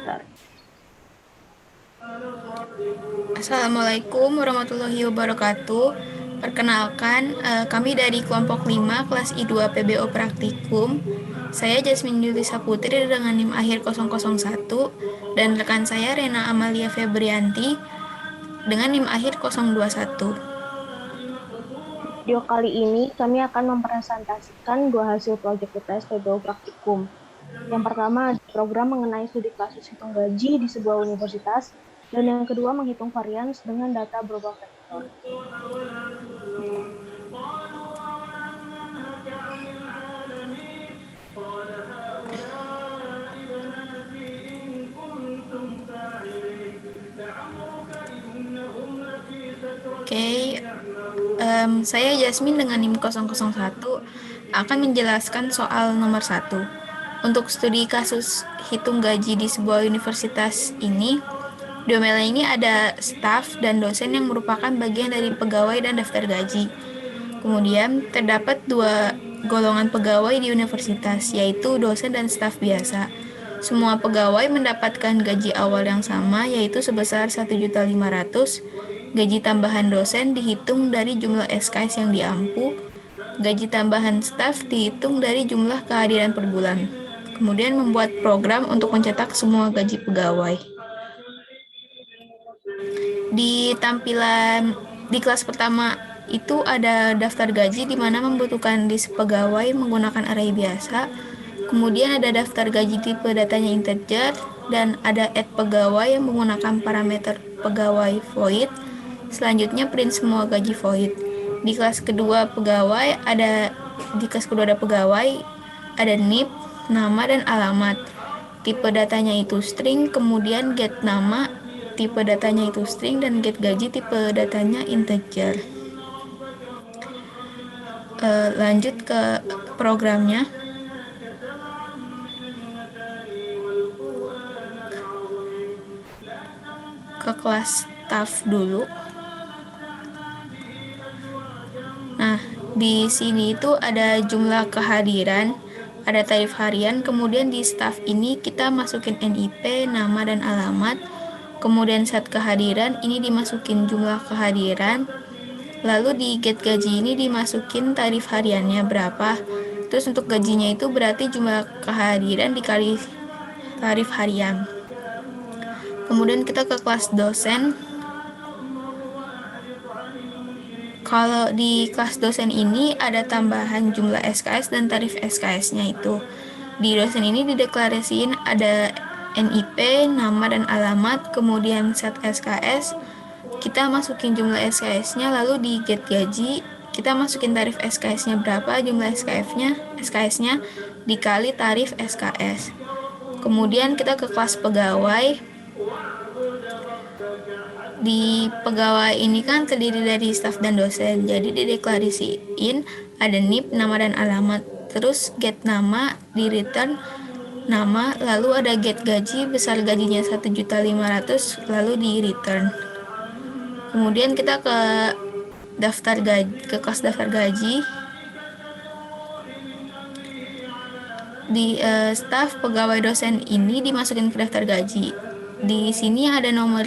Daftar. Assalamualaikum warahmatullahi wabarakatuh. Perkenalkan, kami dari kelompok 5 kelas I2 PBO Praktikum. Saya Jasmine Yulisa Putri dengan NIM akhir 001 dan rekan saya Rena Amalia Febrianti dengan NIM akhir 021. Video kali ini kami akan mempresentasikan dua hasil proyek UTS PBO Praktikum. Yang pertama, program mengenai studi kasus hitung gaji di sebuah universitas, dan yang kedua menghitung varians dengan data berupa vektor. Oke, saya Jasmine dengan NIM 001 akan menjelaskan soal nomor 1. Untuk studi kasus hitung gaji di sebuah universitas ini, domainnya ini ada staf dan dosen yang merupakan bagian dari pegawai dan daftar gaji. Kemudian terdapat dua golongan pegawai di universitas, yaitu dosen dan staf biasa. Semua pegawai mendapatkan gaji awal yang sama, yaitu sebesar 1.500.000. Gaji tambahan dosen dihitung dari jumlah SKS yang diampu. Gaji tambahan staf dihitung dari jumlah kehadiran per bulan. Kemudian membuat program untuk mencetak semua gaji pegawai. Di tampilan di kelas pertama itu ada daftar gaji di mana membutuhkan list pegawai menggunakan array biasa. Kemudian ada daftar gaji tipe datanya integer dan ada add pegawai yang menggunakan parameter pegawai void. Selanjutnya print semua gaji void. Di kelas kedua ada pegawai, ada NIP, nama dan alamat. Tipe datanya itu string, kemudian get nama, tipe datanya itu string, dan get gaji tipe datanya integer. Lanjut ke programnya. Ke kelas staff dulu. Nah, di sini itu ada jumlah kehadiran, ada tarif harian, kemudian di staff ini kita masukin NIP, nama dan alamat. Kemudian saat kehadiran ini dimasukin jumlah kehadiran. Lalu di get gaji ini dimasukin tarif hariannya berapa. Terus untuk gajinya itu berarti jumlah kehadiran dikali tarif harian. Kemudian kita ke kelas dosen. Kalau di kelas dosen ini ada tambahan jumlah SKS dan tarif SKS-nya itu. Di dosen ini dideklarasiin ada NIP, nama dan alamat, kemudian set SKS. Kita masukin jumlah SKS-nya, lalu di get gaji kita masukin tarif SKS-nya berapa, jumlah SKS-nya dikali tarif SKS. Kemudian kita ke kelas pegawai. Di pegawai ini kan terdiri dari staf dan dosen, jadi dideklarasiin ada NIP, nama dan alamat. Terus get nama, di return nama, lalu ada get gaji, besar gajinya 1.500.000, lalu di return. Kemudian kita ke kelas daftar gaji. Di staf, pegawai, dosen ini dimasukin ke daftar gaji. Di sini ada nomor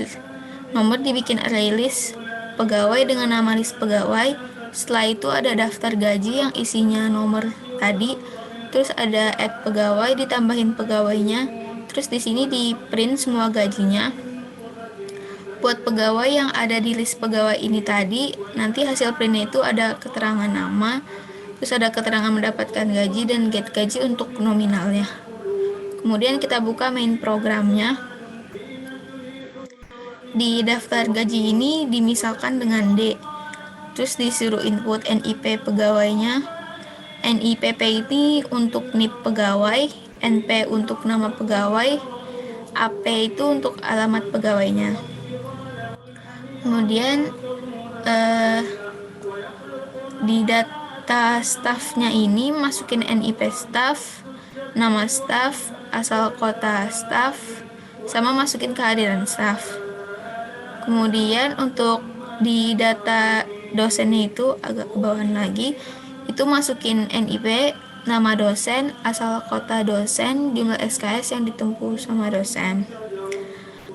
dibikin array list pegawai dengan nama list pegawai. Setelah itu ada daftar gaji yang isinya nomor tadi. Terus ada add pegawai, ditambahin pegawainya. Terus di sini di print semua gajinya. Buat pegawai yang ada di list pegawai ini tadi, nanti hasil printnya itu ada keterangan nama, terus ada keterangan mendapatkan gaji dan get gaji untuk nominalnya. Kemudian kita buka main programnya. Di daftar gaji ini dimisalkan dengan D. Terus disuruh input NIP pegawainya. NIPP ini untuk NIP pegawai, NP untuk nama pegawai, AP itu untuk alamat pegawainya. Kemudian di data staffnya ini masukin NIP staff, nama staff, asal kota staff, sama masukin kehadiran staff. Kemudian untuk di data dosennya itu agak ke bawah lagi, itu masukin NIP, nama dosen, asal kota dosen, jumlah SKS yang ditempuh sama dosen.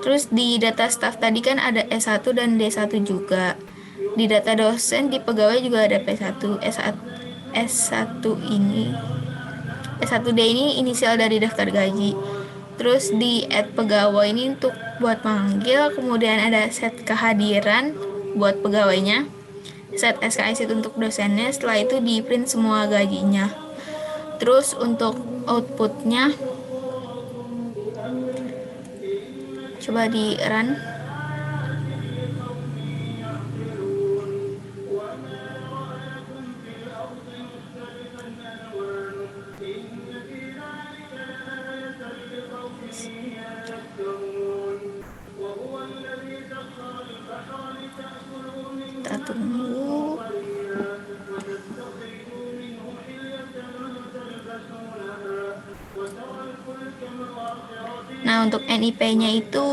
Terus di data staff tadi kan ada S1 dan D1 juga. Di data dosen di pegawai juga ada P1, S1 ini. S1D ini inisial dari daftar gaji. Terus di add pegawai ini untuk buat manggil, kemudian ada set kehadiran buat pegawainya, set SKS itu untuk dosennya, setelah itu di print semua gajinya. Terus untuk outputnya coba di run. Kita tunggu. Nah, untuk NIP-nya itu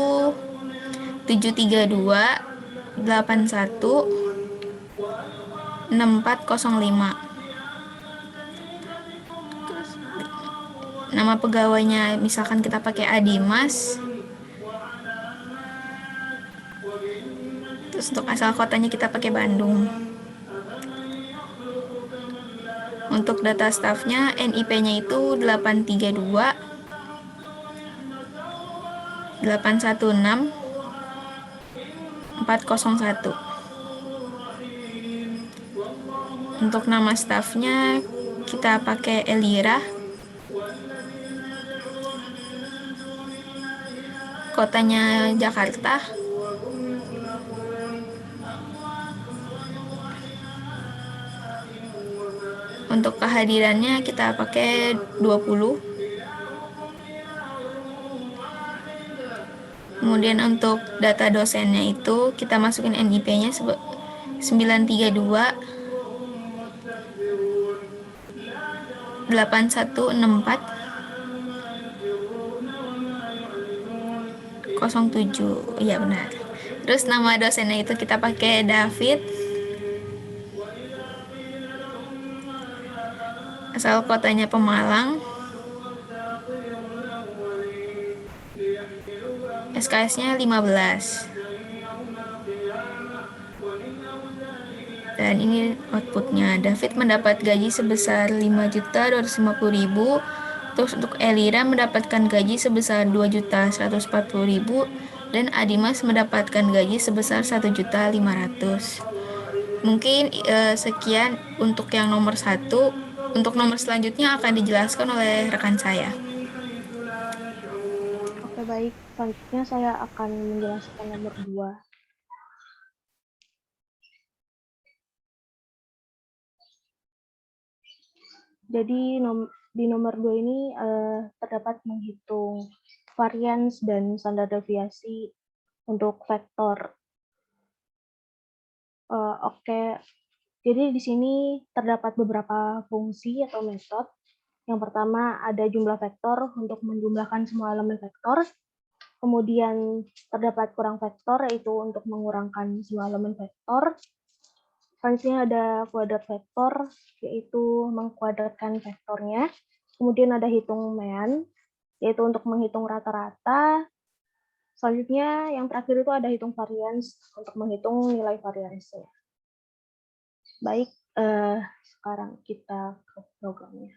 732816405. Nama pegawainya misalkan kita pakai Adimas. Terus untuk asal kotanya kita pakai Bandung. Untuk data staffnya NIP-nya itu 832 816 401. Untuk nama staffnya kita pakai Elira. Kotanya Jakarta. Untuk kehadirannya kita pakai 20. Kemudian untuk data dosennya itu kita masukin NIP-nya 932 8164 07. Iya benar. Terus nama dosennya itu kita pakai David. Asal kotanya Pemalang. SKS-nya 15. Dan ini outputnya. David mendapat gaji sebesar 5.250.000. Terus untuk Elira mendapatkan gaji sebesar 2.140.000. Dan Adimas mendapatkan gaji sebesar 1.500.000. Mungkin sekian untuk yang nomor 1. Untuk nomor selanjutnya akan dijelaskan oleh rekan saya. Oke, baik. Selanjutnya saya akan menjelaskan nomor 2. Jadi di nomor 2 ini terdapat menghitung varians dan standar deviasi untuk vektor. Oke, jadi di sini terdapat beberapa fungsi atau metode. Yang pertama ada jumlah vektor untuk menjumlahkan semua elemen vektor. Kemudian terdapat kurang vektor yaitu untuk mengurangkan semua elemen vektor. Selanjutnya ada kuadrat vektor yaitu mengkuadratkan vektornya. Kemudian ada hitung mean yaitu untuk menghitung rata-rata. Selanjutnya yang terakhir itu ada hitung varians untuk menghitung nilai variansnya. Baik, sekarang kita ke programnya.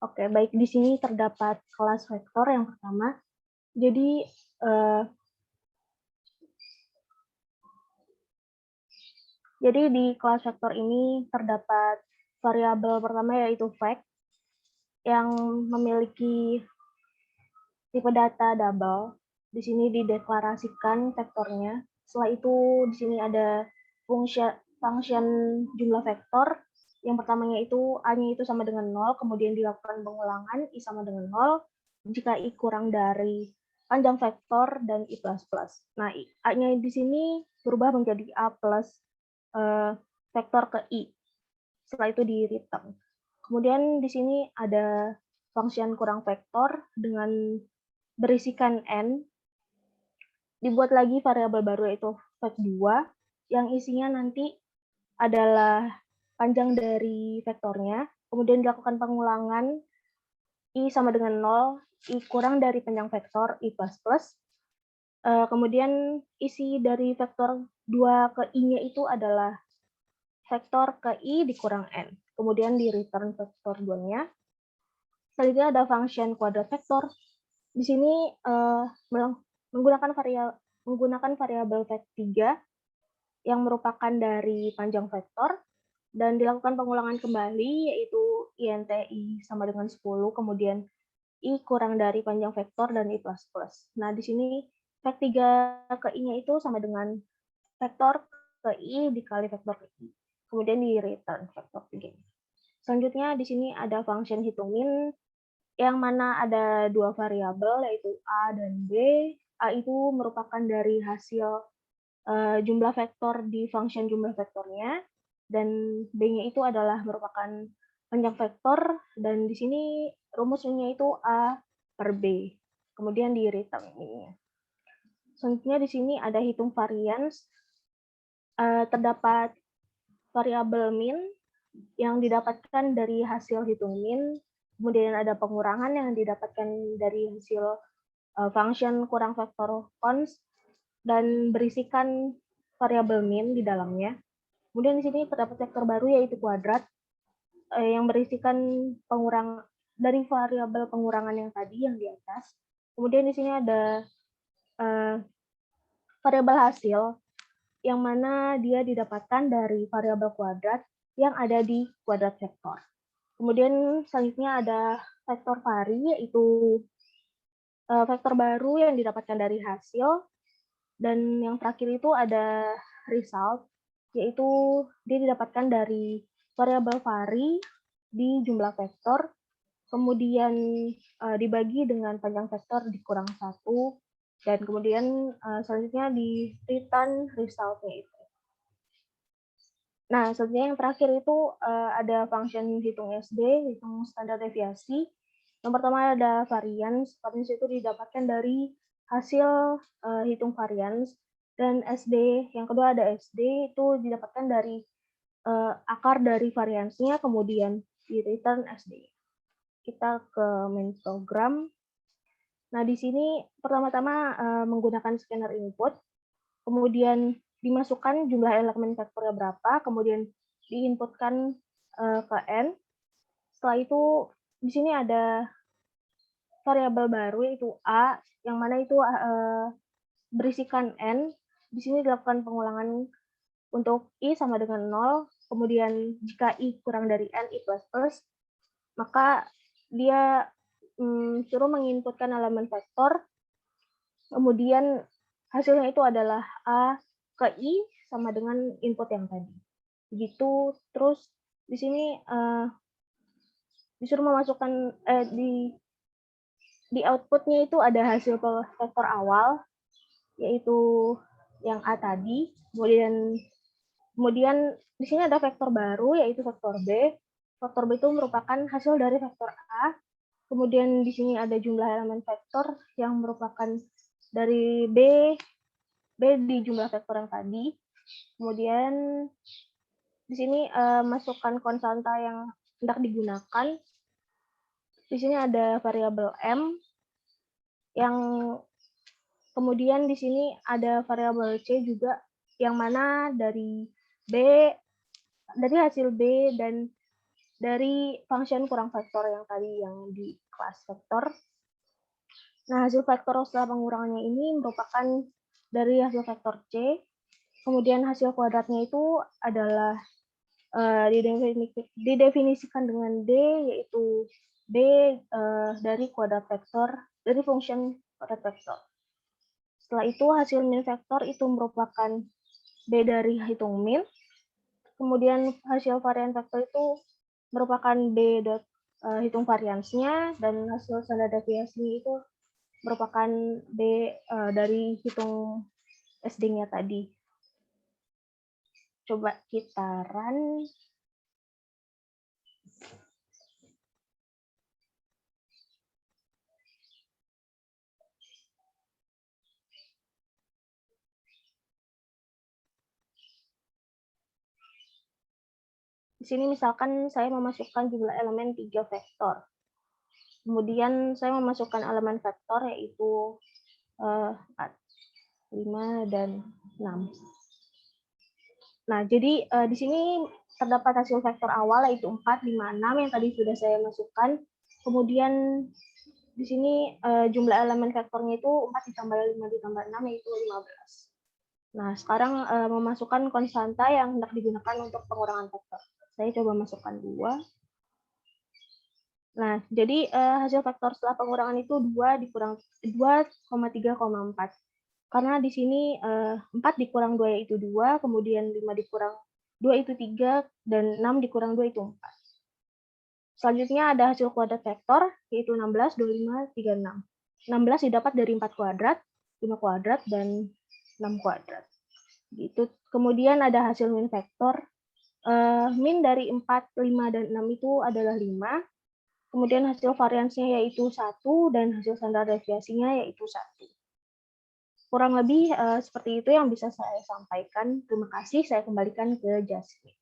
Oke, baik, di sini terdapat kelas vektor yang pertama. Jadi di kelas vektor ini terdapat variabel pertama yaitu vec yang memiliki tipe data double. Di sini dideklarasikan vektornya. Setelah itu di sini ada function jumlah vektor. Yang pertamanya itu A-nya itu sama dengan 0, kemudian dilakukan pengulangan I sama dengan 0 jika I kurang dari panjang vektor dan I++. Nah, A-nya di sini berubah menjadi A plus vektor ke I. Setelah itu di return. Kemudian di sini ada function kurang vektor dengan berisikan n. Dibuat lagi variabel baru yaitu vec2 yang isinya nanti adalah panjang dari vektornya. Kemudian dilakukan pengulangan I sama dengan 0, I kurang dari panjang vektor I plus plus. Kemudian isi dari vektor 2 ke I-nya itu adalah vektor ke I dikurang N. Kemudian di return vektor 2-nya. Selanjutnya ada function kuadrat vektor. Di sini menggunakan variabel vek3 yang merupakan dari panjang vektor dan dilakukan pengulangan kembali, yaitu int I sama dengan 10, kemudian I kurang dari panjang vektor dan I plus plus. Nah, di sini vek3 ke I-nya itu sama dengan vektor ke I dikali vektor ke I. Kemudian di return vektor 3. Selanjutnya di sini ada function hitung min yang mana ada dua variabel, yaitu A dan B. A itu merupakan dari hasil jumlah vektor di function jumlah vektornya, dan B-nya itu adalah merupakan panjang vektor, dan di sini rumusnya itu A per B. Kemudian di return min-nya. Selanjutnya di sini ada hitung varians. Terdapat variabel min yang didapatkan dari hasil hitung min, kemudian ada pengurangan yang didapatkan dari hasil function kurang vektor cons, dan berisikan variabel min di dalamnya. Kemudian di sini terdapat vektor baru yaitu kuadrat yang berisikan pengurang dari variabel pengurangan yang tadi yang di atas. Kemudian di sini ada variabel hasil yang mana dia didapatkan dari variabel kuadrat yang ada di kuadrat vektor. Kemudian selanjutnya ada vektor vari, yaitu vektor baru yang didapatkan dari hasil. Dan yang terakhir itu ada result, yaitu dia didapatkan dari variabel vari di jumlah vektor, kemudian dibagi dengan panjang vektor dikurang 1, dan kemudian selanjutnya di return result-nya itu. Nah, selanjutnya yang terakhir itu ada function hitung SD, hitung standar deviasi. Yang pertama ada variance. Variance itu didapatkan dari hasil hitung variance, dan SD. Yang kedua ada SD, itu didapatkan dari akar dari variansnya, kemudian di return SD. Kita ke main program. Nah, di sini pertama-tama menggunakan scanner input, kemudian dimasukkan jumlah elemen vektornya berapa, kemudian diinputkan ke N. Setelah itu di sini ada variabel baru yaitu A, yang mana itu berisikan N. Di sini dilakukan pengulangan untuk I sama dengan 0, kemudian jika I kurang dari N, I plus plus, maka dia suruh menginputkan elemen vektor, kemudian hasilnya itu adalah A ke I sama dengan input yang tadi. Begitu, terus di sini disuruh memasukkan di outputnya itu ada hasil vektor awal, yaitu yang A tadi, kemudian di sini ada vektor baru yaitu vektor B. Vektor B itu merupakan hasil dari vektor A. Kemudian di sini ada jumlah elemen vektor yang merupakan dari B di jumlah vektor yang tadi. Kemudian di sini masukkan konstanta yang hendak digunakan. Di sini ada variabel M, yang kemudian di sini ada variabel C juga, yang mana dari hasil B dan dari function kurang vektor yang tadi yang di kelas vektor. Nah, hasil vektor setelah pengurangannya ini merupakan dari hasil vektor C. Kemudian hasil kuadratnya itu adalah didefinisikan dengan D, yaitu B dari kuadrat vektor, dari function kuadrat vektor. Setelah itu hasil min vektor itu merupakan B dari hitung min. Kemudian hasil varian vektor itu merupakan B hitung variansnya, dan hasil standar deviasi itu merupakan B dari hitung SD-nya tadi. Coba kita run. Di sini misalkan saya memasukkan jumlah elemen 3 vektor. Kemudian saya memasukkan elemen vektor yaitu 4, 5, dan 6. Nah, jadi di sini terdapat hasil vektor awal yaitu 4, 5, 6 yang tadi sudah saya masukkan. Kemudian di sini jumlah elemen vektornya itu 4 ditambah 5 ditambah 6 yaitu 15. Nah, sekarang memasukkan konstanta yang hendak digunakan untuk pengurangan vektor. Saya coba masukkan 2. Nah, jadi hasil vektor setelah pengurangan itu 2 dikurang 2,3,4. Karena di sini 4 dikurang 2 yaitu 2, kemudian 5 dikurang 2 itu 3, dan 6 dikurang 2 itu 4. Selanjutnya ada hasil kuadrat vektor, yaitu 16, 25, 36. 16 didapat dari 4 kuadrat, 5 kuadrat, dan 6 kuadrat. Gitu. Kemudian ada hasil min vektor. Min dari 4, 5, dan 6 itu adalah 5. Kemudian hasil variansnya yaitu 1, dan hasil standar deviasinya yaitu 1. Kurang lebih seperti itu yang bisa saya sampaikan. Terima kasih, saya kembalikan ke Jasmine.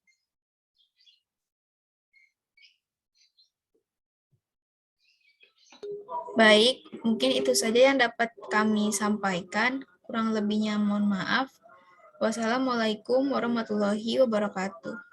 Baik, mungkin itu saja yang dapat kami sampaikan. Kurang lebihnya mohon maaf. Wassalamualaikum warahmatullahi wabarakatuh.